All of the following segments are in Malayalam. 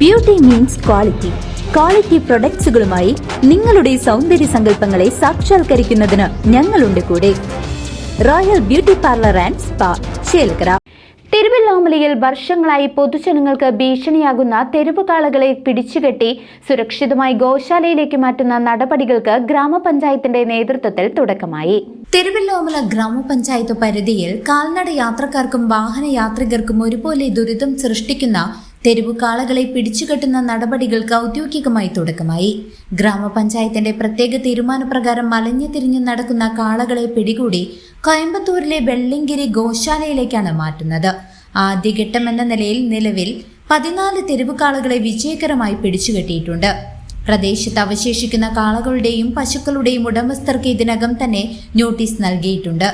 Beauty means quality. ക്വാളിറ്റി പ്രൊഡക്ട്സുകളുമായി നിങ്ങളുടെ സൗന്ദര്യ സങ്കല്പങ്ങളെ സാക്ഷാത്കരിക്കുന്നതിന് ഞങ്ങളുണ്ട് കൂടെ. Royal beauty parlour and spa, Chelakkara. തിരുവല്ലാമലയിൽ വർഷങ്ങളായി പൊതുജനങ്ങൾക്ക് ഭീഷണിയാകുന്ന തെരുവുകാളകളെ പിടിച്ചുകെട്ടി സുരക്ഷിതമായി ഗോശാലയിലേക്ക് മാറ്റുന്ന നടപടികൾക്ക് ഗ്രാമപഞ്ചായത്തിന്റെ നേതൃത്വത്തിൽ തുടക്കമായി. തിരുവല്ലാമല ഗ്രാമപഞ്ചായത്ത് പരിധിയിൽ കാൽനട യാത്രക്കാർക്കും വാഹന യാത്രികർക്കും ഒരുപോലെ ദുരിതം സൃഷ്ടിക്കുന്ന തെരുവുകാളകളെ പിടിച്ചുകെട്ടുന്ന നടപടികൾക്ക് ഔദ്യോഗികമായി തുടക്കമായി. ഗ്രാമപഞ്ചായത്തിന്റെ പ്രത്യേക തീരുമാനപ്രകാരം മലഞ്ഞു തിരിഞ്ഞു നടക്കുന്ന കാളകളെ പിടികൂടി കോയമ്പത്തൂരിലെ വെള്ളിങ്കിരി ഗോശാലയിലേക്കാണ് മാറ്റുന്നത്. ആദ്യഘട്ടമെന്ന നിലയിൽ നിലവിൽ 14 തെരുവുകാളകളെ വിജയകരമായി പിടിച്ചുകെട്ടിയിട്ടുണ്ട്. പ്രദേശത്ത് അവശേഷിക്കുന്ന കാളകളുടെയും പശുക്കളുടെയും ഉടമസ്ഥർക്ക് ഇതിനകം തന്നെ നോട്ടീസ് നൽകിയിട്ടുണ്ട്.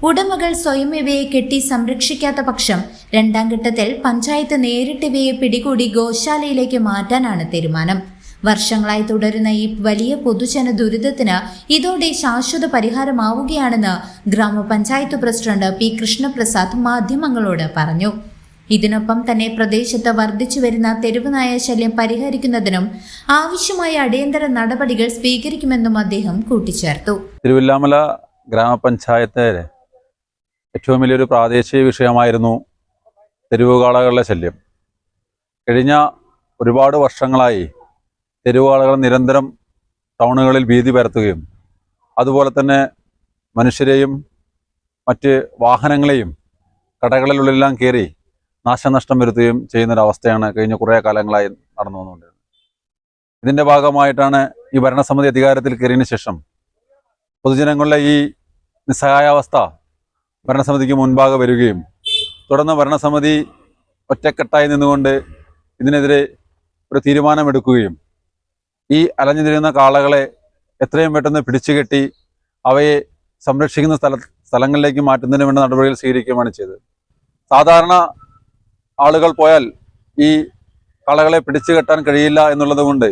ഉടമകൾ സ്വയം ഇവയെ കെട്ടി സംരക്ഷിക്കാത്ത പക്ഷം രണ്ടാം ഘട്ടത്തിൽ പഞ്ചായത്ത് നേരിട്ട് ഇവയെ പിടികൂടി ഗോശാലയിലേക്ക് മാറ്റാനാണ് തീരുമാനം. വർഷങ്ങളായി തുടരുന്ന ഈ വലിയ പൊതുജന ദുരിതത്തിന് ഇതോടെ ശാശ്വത പരിഹാരമാവുകയാണെന്ന് ഗ്രാമപഞ്ചായത്ത് പ്രസിഡന്റ് പി കൃഷ്ണപ്രസാദ് മാധ്യമങ്ങളോട് പറഞ്ഞു. ഇതിനൊപ്പം തന്നെ പ്രദേശത്ത് വർദ്ധിച്ചു വരുന്ന തെരുവുനായ ശല്യം പരിഹരിക്കുന്നതിനും ആവശ്യമായ അടിയന്തര നടപടികൾ സ്വീകരിക്കുമെന്നും അദ്ദേഹം കൂട്ടിച്ചേർത്തു. തിരുവല്ലാമല ഗ്രാമപഞ്ചായത്ത് ഏറ്റവും വലിയൊരു പ്രാദേശിക വിഷയമായിരുന്നു തെരുവുകാളകളുടെ ശല്യം. കഴിഞ്ഞ ഒരുപാട് വർഷങ്ങളായി തെരുവുകാളകൾ നിരന്തരം ടൗണുകളിൽ ഭീതി പരത്തുകയും അതുപോലെ മനുഷ്യരെയും മറ്റ് വാഹനങ്ങളെയും കടകളിലുള്ളെല്ലാം കയറി നാശനഷ്ടം വരുത്തുകയും ചെയ്യുന്നൊരവസ്ഥയാണ് കഴിഞ്ഞ കുറേ കാലങ്ങളായി നടന്നു വന്നുകൊണ്ടിരുന്നത്. ഇതിൻ്റെ ഭാഗമായിട്ടാണ് ഈ ഭരണസമിതി അധികാരത്തിൽ കയറിയതിന് ശേഷം പൊതുജനങ്ങളുടെ ഈ നിസ്സഹായാവസ്ഥ ഭരണസമിതിക്ക് മുൻപാകെ വരികയും തുടർന്ന് ഭരണസമിതി ഒറ്റക്കെട്ടായി നിന്നുകൊണ്ട് ഇതിനെതിരെ ഒരു തീരുമാനമെടുക്കുകയും ഈ അലഞ്ഞു തിരിയുന്ന കാളകളെ എത്രയും പെട്ടെന്ന് പിടിച്ചുകെട്ടി അവയെ സംരക്ഷിക്കുന്ന സ്ഥലങ്ങളിലേക്ക് മാറ്റുന്നതിന് വേണ്ട നടപടികൾ സ്വീകരിക്കുകയാണ് ചെയ്തത്. സാധാരണ ആളുകൾ പോയാൽ ഈ കാളകളെ പിടിച്ചു കെട്ടാൻ കഴിയില്ല എന്നുള്ളത് കൊണ്ട്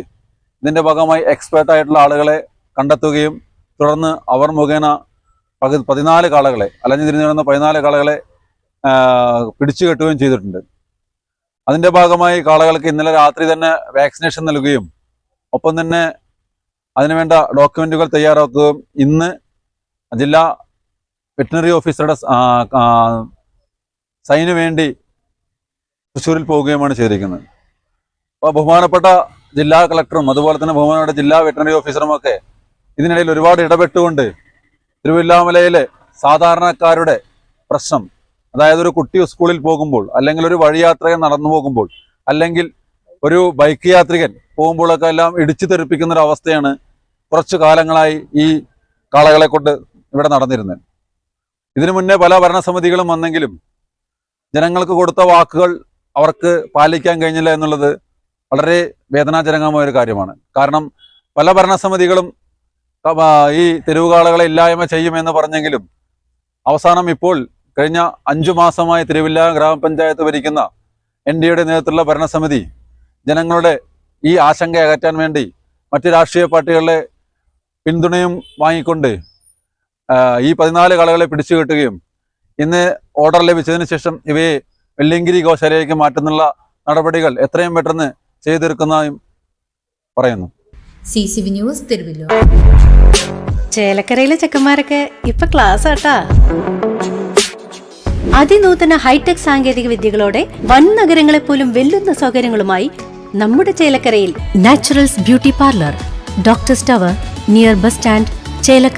ഇതിൻ്റെ ഭാഗമായി എക്സ്പേർട്ടായിട്ടുള്ള ആളുകളെ കണ്ടെത്തുകയും തുടർന്ന് അവർ മുഖേന 14 കാളകളെ അലഞ്ഞു തിരിഞ്ഞു വരുന്ന 14 കാളകളെ പിടിച്ചു കെട്ടുകയും ചെയ്തിട്ടുണ്ട്. അതിൻ്റെ ഭാഗമായി കാളകൾക്ക് ഇന്നലെ രാത്രി തന്നെ വാക്സിനേഷൻ നൽകുകയും ഒപ്പം തന്നെ അതിനുവേണ്ട ഡോക്യുമെൻറ്റുകൾ തയ്യാറാക്കുകയും ഇന്ന് ജില്ലാ വെറ്റിനറി ഓഫീസറുടെ സൈന് വേണ്ടി തൃശ്ശൂരിൽ പോവുകയുമാണ് ചെയ്തിരിക്കുന്നത്. അപ്പോൾ ബഹുമാനപ്പെട്ട ജില്ലാ കളക്ടറും അതുപോലെ തന്നെ ബഹുമാനപ്പെട്ട ജില്ലാ വെറ്റിനറി ഓഫീസറുമൊക്കെ ഇതിനിടയിൽ ഒരുപാട് ഇടപെട്ടുകൊണ്ട് തിരുവല്ലാമലയിലെ സാധാരണക്കാരുടെ പ്രശ്നം, അതായത് ഒരു കുട്ടി സ്കൂളിൽ പോകുമ്പോൾ അല്ലെങ്കിൽ ഒരു വഴിയാത്രകൻ നടന്നു പോകുമ്പോൾ അല്ലെങ്കിൽ ഒരു ബൈക്ക് യാത്രികൻ പോകുമ്പോഴൊക്കെ എല്ലാം ഇടിച്ചു തെറിപ്പിക്കുന്ന ഒരു അവസ്ഥയാണ് കുറച്ചു കാലങ്ങളായി ഈ കാളകളെ കൊണ്ട് ഇവിടെ നടന്നിരുന്നത്. ഇതിനു മുന്നേ പല ഭരണസമിതികളും വന്നെങ്കിലും ജനങ്ങൾക്ക് കൊടുത്ത വാക്കുകൾ അവർക്ക് പാലിക്കാൻ കഴിഞ്ഞില്ല എന്നുള്ളത് വളരെ വേദനാജനകമായ ഒരു കാര്യമാണ്. കാരണം പല ഭരണസമിതികളും ഈ തെരുവുകാളകളെ ഇല്ലായ്മ ചെയ്യുമെന്ന് പറഞ്ഞെങ്കിലും അവസാനം ഇപ്പോൾ കഴിഞ്ഞ 5 മാസമായി തിരുവല്ല ഗ്രാമപഞ്ചായത്ത് ഭരിക്കുന്ന NDAയുടെ നേതൃത്വത്തിലുള്ള ഭരണസമിതി ജനങ്ങളുടെ ഈ ആശങ്ക അകറ്റാൻ വേണ്ടി മറ്റ് രാഷ്ട്രീയ പാർട്ടികളുടെ പിന്തുണയും വാങ്ങിക്കൊണ്ട് ഈ 14 കാളകളെ പിടിച്ചു കെട്ടുകയും ഇന്ന് ഓർഡർ ലഭിച്ചതിന് ശേഷം ഇവയെ വെള്ളിങ്കിരി ഗോശാലയിലേക്ക് മാറ്റുന്നുള്ള നടപടികൾ എത്രയും പെട്ടെന്ന് ചെയ്തെടുക്കുന്നതായും പറയുന്നു. CCV news, Thiruvalla. ചേലക്കരയിലെ ചെക്കന്മാരൊക്കെ ഇപ്പൊ ക്ലാസ് ആട്ടാ. അതിനൂതന ഹൈടെക് സാങ്കേതിക വിദ്യകളോടെ വൻ നഗരങ്ങളെ പോലും വെല്ലുന്ന സൗകര്യങ്ങളുമായി നമ്മുടെ ചേലക്കരയിൽ naturals beauty parlour, doctors tower, near bus stand, Chelakkara.